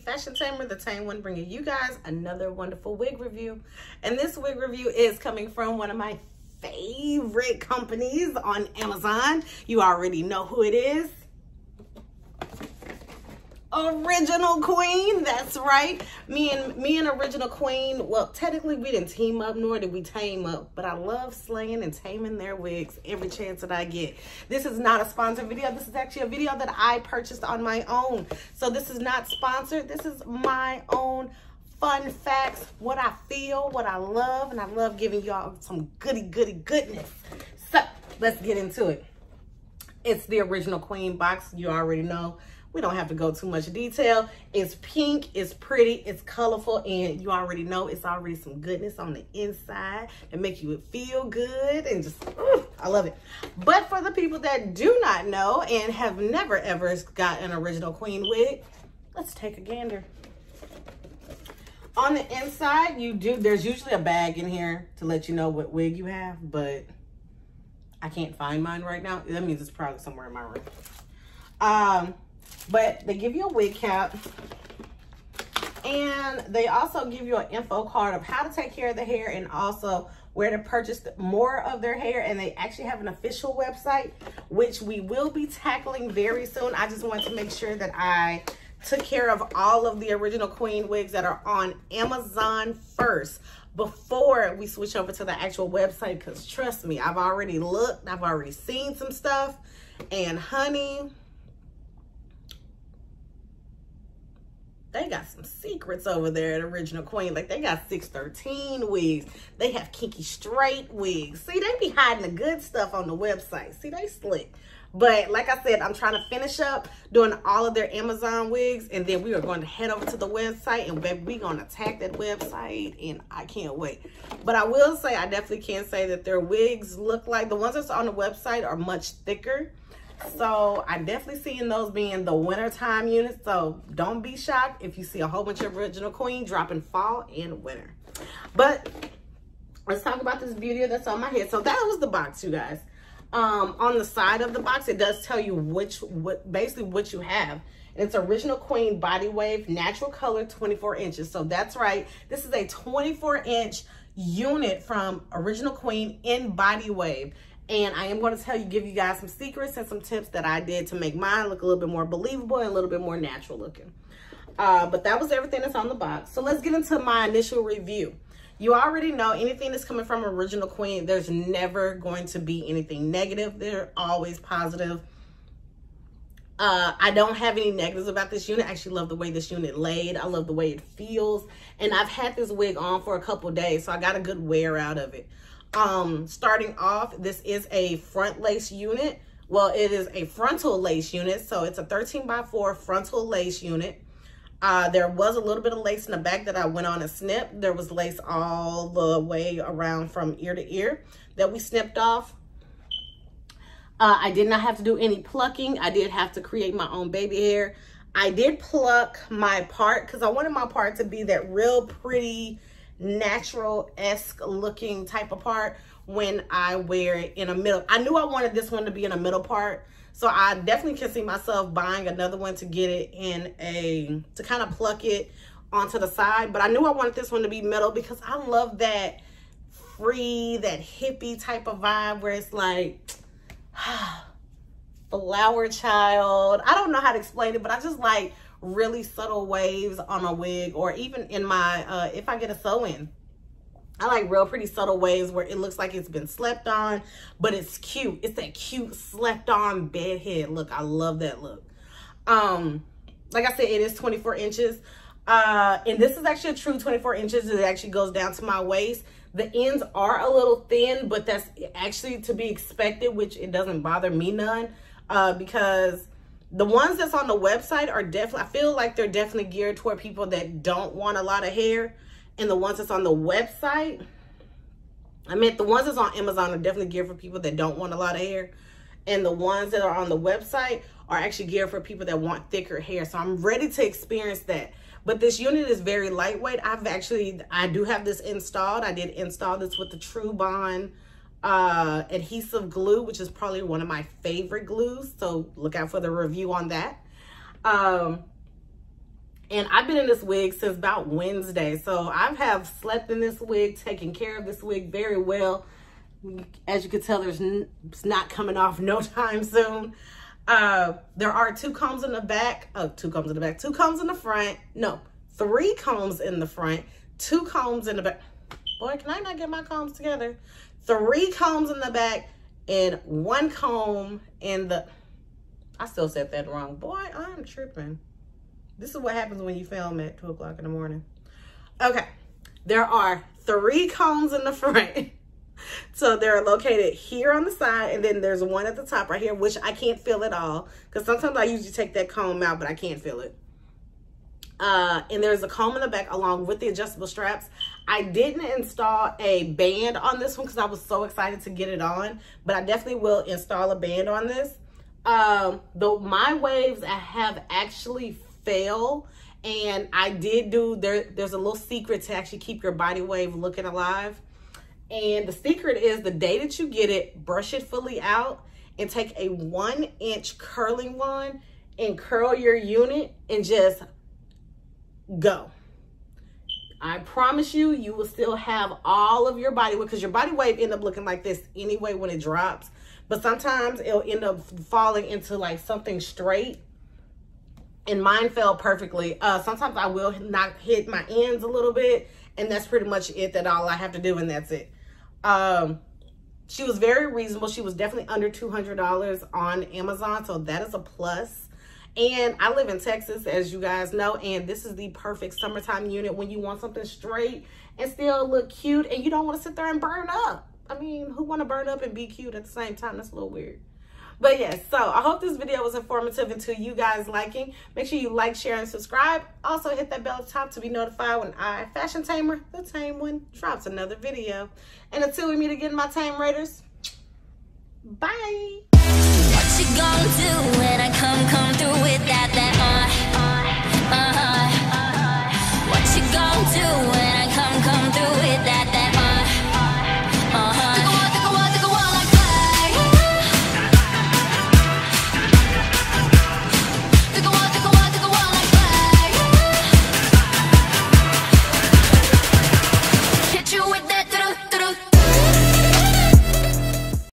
Fashion Tamer, the tame one, bringing you guys another wonderful wig review. And this wig review is coming from one of my favorite companies on Amazon. You already know who it is. Original Queen, that's right. Me and Original Queen, well, technically we didn't team up, nor did we tame up, but I love slaying and taming their wigs every chance that I get. This is not a sponsored video. This is actually a video that I purchased on my own. So this is not sponsored. This is my own fun facts, what I feel, what I love, and I love giving y'all some goodness. So let's get into it. It's the Original Queen box. You already know. We don't have to go too much detail. It's pink, it's pretty, it's colorful, and you already know it's already some goodness on the inside that make you feel good and just, I love it. But for the people that do not know and have never ever got an Original Queen wig, let's take a gander. On the inside, there's usually a bag in here to let you know what wig you have, but I can't find mine right now. That means it's probably somewhere in my room. But they give you a wig cap, and they also give you an info card of how to take care of the hair and also where to purchase more of their hair. And they actually have an official website, which we will be tackling very soon. I just wanted to make sure that I took care of all of the Original Queen wigs that are on Amazon first before we switch over to the actual website, because trust me, I've already looked, I've already seen some stuff, and honey, they got some secrets over there at Original Queen. Like, they got 613 wigs. They have kinky straight wigs. See, they be hiding the good stuff on the website. See, they slick. But like I said, I'm trying to finish up doing all of their Amazon wigs, and then we are going to head over to the website, and baby, we're going to attack that website, and I can't wait. But I will say, I definitely can say that their wigs look like, the ones that's on the website are much thicker. So I definitely seeing those being the wintertime units. So don't be shocked if you see a whole bunch of Original Queen dropping fall and winter. But let's talk about this beauty that's on my head. So that was the box, you guys. On the side of the box, it does tell you basically what you have. And it's Original Queen Body Wave Natural Color 24 inches. So that's right. This is a 24-inch unit from Original Queen in Body Wave. And I am going to give you guys some secrets and some tips that I did to make mine look a little bit more believable and a little bit more natural looking. But that was everything that's on the box. So let's get into my initial review. You already know anything that's coming from Original Queen, there's never going to be anything negative. They're always positive. I don't have any negatives about this unit. I actually love the way this unit laid. I love the way it feels. And I've had this wig on for a couple days, so I got a good wear out of it. Starting off, this is a front lace unit. Well, it is a frontal lace unit. So it's a 13x4 frontal lace unit. There was a little bit of lace in the back that I went on and snipped. There was lace all the way around from ear to ear that we snipped off. I did not have to do any plucking. I did have to create my own baby hair. I did pluck my part because I wanted my part to be that real pretty, natural-esque looking type of part when I wear it in a middle. I knew I wanted this one to be in a middle part, so I definitely can see myself buying another one to get it in to kind of pluck it onto the side. But I knew I wanted this one to be middle because I love that free, that hippie type of vibe where it's like flower child. I don't know how to explain it, but I just like really subtle waves on a wig, or even in my if I get a sew-in, I like real pretty subtle waves where it looks like it's been slept on, but it's cute. It's that cute slept on bed head look. I love that look. Like I said, it is 24 inches, and this is actually a true 24 inches. It actually goes down to my waist. The ends are a little thin, but that's actually to be expected, which it doesn't bother me none, because the ones that's on the website are definitely, I feel like they're definitely geared toward people that don't want a lot of hair. And the ones that's on the website, the ones that's on Amazon are definitely geared for people that don't want a lot of hair. And the ones that are on the website are actually geared for people that want thicker hair. So I'm ready to experience that. But this unit is very lightweight. I do have this installed. I did install this with the True Bond adhesive glue, which is probably one of my favorite glues. So look out for the review on that. And I've been in this wig since about Wednesday. So I have slept in this wig, taken care of this wig very well. As you can tell, it's not coming off no time soon. There are 2 combs in the back. Oh, 2 combs in the back. 2 combs in the front. No, 3 combs in the front. 2 combs in the back. Boy, can I not get my combs together? 3 combs in the back and 1 comb in the... I still said that wrong. Boy, I'm tripping. This is what happens when you film at 2 o'clock in the morning. Okay, there are 3 combs in the front. So they're located here on the side, and then there's 1 at the top right here, which I can't feel at all, because sometimes I usually take that comb out, but I can't feel it. And there's a comb in the back along with the adjustable straps. I didn't install a band on this one because I was so excited to get it on, but I definitely will install a band on this. My waves have actually fell, and I did do, there's a little secret to actually keep your body wave looking alive. And the secret is the day that you get it, brush it fully out and take a 1-inch curling wand and curl your unit and just go. I promise you, you will still have all of your body wave, because your body wave end up looking like this anyway when it drops. But sometimes it'll end up falling into like something straight. And mine fell perfectly. Sometimes I will not hit my ends a little bit, and that's pretty much it. That's all I have to do, and that's it. She was very reasonable. She was definitely under $200 on Amazon, so that is a plus. And I live in Texas, as you guys know, and this is the perfect summertime unit when you want something straight and still look cute, and you don't want to sit there and burn up. I mean, who want to burn up and be cute at the same time? That's a little weird. But yes, so I hope this video was informative and to you guys liking. Make sure you like, share, and subscribe. Also hit that bell at the top to be notified when I, Fashion Tamer, the Tame One, drops another video. And until we meet again, my Tame Raiders, bye. What you gonna do when I come